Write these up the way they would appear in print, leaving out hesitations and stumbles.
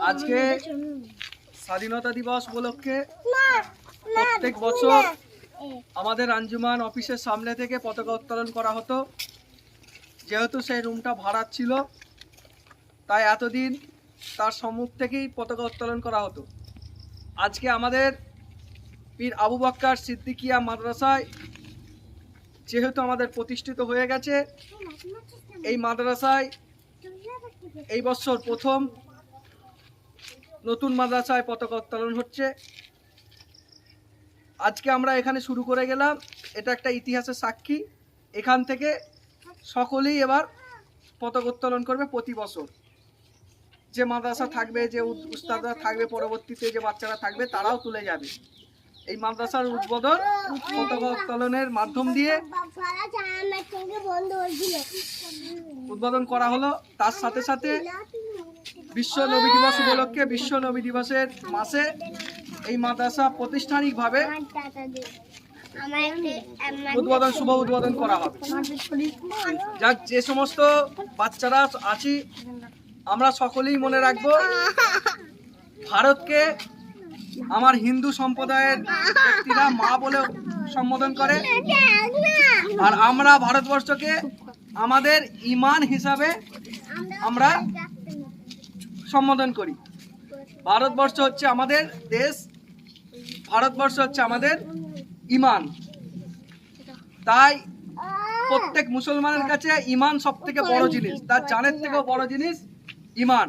আজকে স্বাধীনতা দিবস উপলক্ষে প্রত্যেক বছর আমাদের আঞ্জুমান অফিসের সামনে থেকে পতাকা উত্তোলন করা হতো। যেহেতু সেই রুমটা ভাড়া ছিল, তাই এতদিন তার সম্মুখ থেকেই পতাকা উত্তোলন করা হতো। আজকে আমাদের পীর আবু বক্কর সিদ্দিকিয়া মাদ্রাসায় যেহেতু আমাদের প্রতিষ্ঠিত হয়ে গেছে, এই মাদ্রাসায় এই বছর প্রথম নতুন মাদ্রাসায় পতাকা উত্তোলন হচ্ছে। আজকে আমরা এখানে শুরু করে গেলাম, এটা একটা ইতিহাসের সাক্ষী। এখান থেকে সকলেই এবার পতাকা উত্তোলন করবে প্রতি বছর। যে মাদ্রাসা থাকবে, যে উস্তাদরা থাকবে, পরবর্তীতে যে বাচ্চারা থাকবে তারাও তুলে যাবে। এই মাদ্রাসার পতাকা উত্তোলনের মাধ্যম দিয়ে উদ্বোধন করা হলো। তার সাথে সাথে বিশ্ব নবী দিবস উপলক্ষে বিশ্ব নবী দিবসের মাসে এই মাদ্রাসা প্রাতিষ্ঠানিকভাবে শুভ উদ্বোধন করা হবে। যাক, যে সমস্ত বাচ্চারা আছি আমরা সকলেই মনে রাখবো, ভারতকে আমার হিন্দু সম্প্রদায়ের ব্যক্তিরা মা বলে সম্বোধন করে, আর আমরা ভারতবর্ষকে আমাদের ঈমান হিসাবে আমরা সম্বোধন করি। ভারতবর্ষ হচ্ছে আমাদের দেশ, ভারতবর্ষ হচ্ছে আমাদের ঈমান। তাই প্রত্যেক মুসলমানের কাছে ঈমান সব থেকে বড় জিনিস, তার জানের থেকেও বড় জিনিস ঈমান।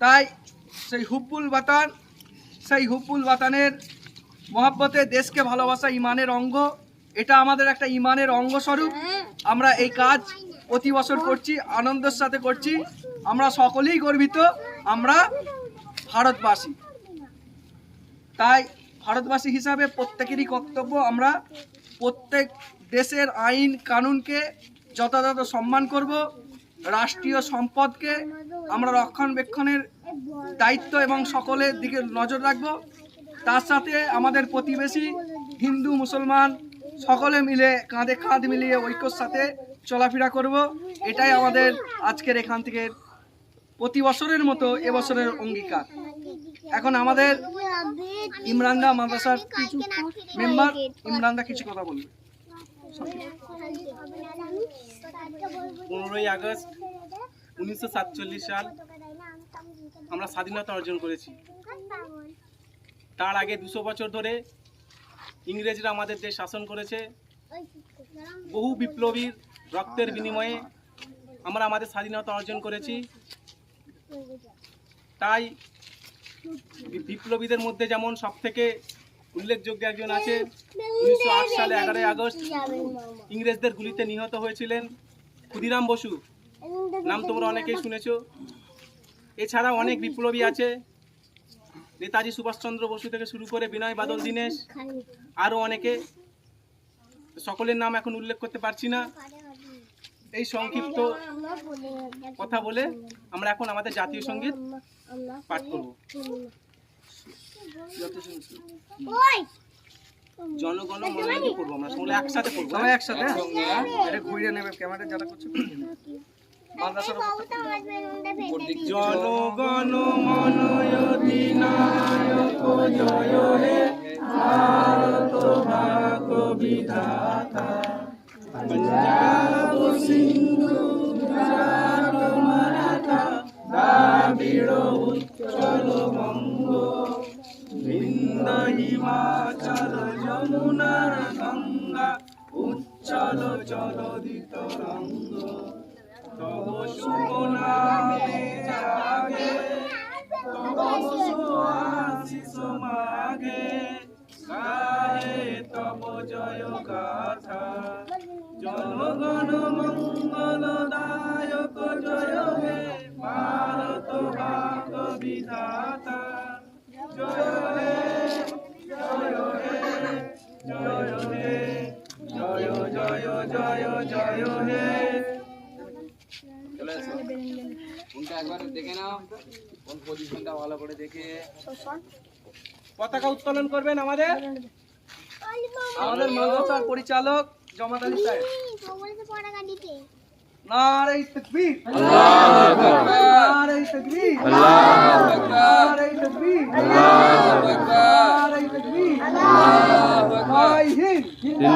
তাই সেই হুব্বুল ওয়াতানের মহব্বতে দেশকে ভালোবাসা ঈমানের অঙ্গ। এটা আমাদের একটা ঈমানের অঙ্গস্বরূপ। আমরা এই কাজ প্রতি বছর করছি, আনন্দের সাথে করছি। আমরা সকলেই গর্বিত, আমরা ভারতবাসী। তাই ভারতবাসী হিসাবে প্রত্যেকেরই কর্তব্য আমরা প্রত্যেক দেশের আইন কানুনকে যথাযথ সম্মান করব, রাষ্ট্রীয় সম্পদকে আমরা রক্ষণাবেক্ষণের দায়িত্ব এবং সকলের দিকে নজর রাখব। তার সাথে আমাদের প্রতিবেশী হিন্দু মুসলমান সকলে মিলে কাঁধে কাঁধ মিলিয়ে ঐক্যর সাথে চলাফেরা করব। এটাই আমাদের আজকের এখান থেকে প্রতি বছরের মতো এবছরের অঙ্গীকার। এখন আমাদের ইমরানদা মাদ্রাসার কিছু মেম্বার, ইমরানদা কিছু কথা বলবে। 15ই আগস্ট 1947 সাল আমরা স্বাধীনতা অর্জন করেছি। তার আগে 200 বছর ধরে ইংরেজরা আমাদের দেশ শাসন করেছে। বহু বিপ্লবীর রক্তের বিনিময়ে আমরা আমাদের স্বাধীনতা অর্জন করেছি। তাই বিপ্লবীদের মধ্যে যেমন সবথেকে উল্লেখযোগ্য একজন আছে, 1908 সালে 11ই আগস্ট ইংরেজদের গুলিতে নিহত হয়েছিলেন ক্ষুদিরাম বসু, নাম তোমরা অনেকেই শুনেছো। এছাড়া অনেক বিপ্লবী আছে, নেতাজি সুভাষচন্দ্র বসু থেকে শুরু করে বিনয় বাদল দীনেশ, আরও অনেকে, সকলের নাম এখন উল্লেখ করতে পারছি না। এই সংক্ষিপ্ত কথা বলে আমরা এখন আমাদের জাতীয় সঙ্গীত পাঠ করব। জনগণ মন করবো, আমরা সকলে একসাথে পড়বো, সবাই একসাথে। এটা ঘুরিয়ে নেবে ক্যামেরা, যারা করছে জনগণ মন অধিনায়ক জয় হে ভারত ভাগ্য বিধাতা, পঞ্জাব সিন্ধু গুজরাট মারাঠা দ্রাবিড় উচ্চল বঙ্গ, বৃন্দ হিমাচল যমুনার গঙ্গা উচ্চল জলদিত রঙ্গ, তব শুভ নামে জাগে তব শুভ আশিস মাগে, গায়ে তব জয় গাথা, জনগণ মঙ্গল দায়ক জয় হে ভারত ভাগ্য বিধাতা, জয় হে জয় হে জয় হে জয় জয় জয় জয় হে। একবার দেখে নাও কোন পজিশনটা ভালো করে দেখে পতাকা উত্তোলন করবেন আমাদের মাদ্রাসার পরিচালক জমাত আলী সাহেব। নারে তাকবীর, আল্লাহু আকবার।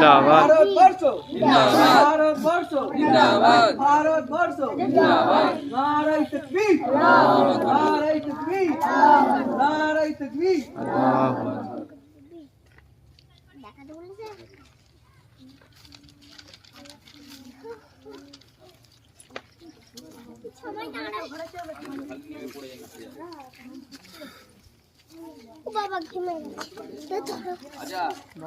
জিন্দাবাদ ভারতবর্ষ জিন্দাবাদ। ভারতবর্ষ জিন্দাবাদ। ভারতবর্ষ জিন্দাবাদ। নারায়ে তাকবীর নারায়ে তাকবীর নারায়ে তাকবীর। বাবা ঘুমিয়ে গেছে। আচ্ছা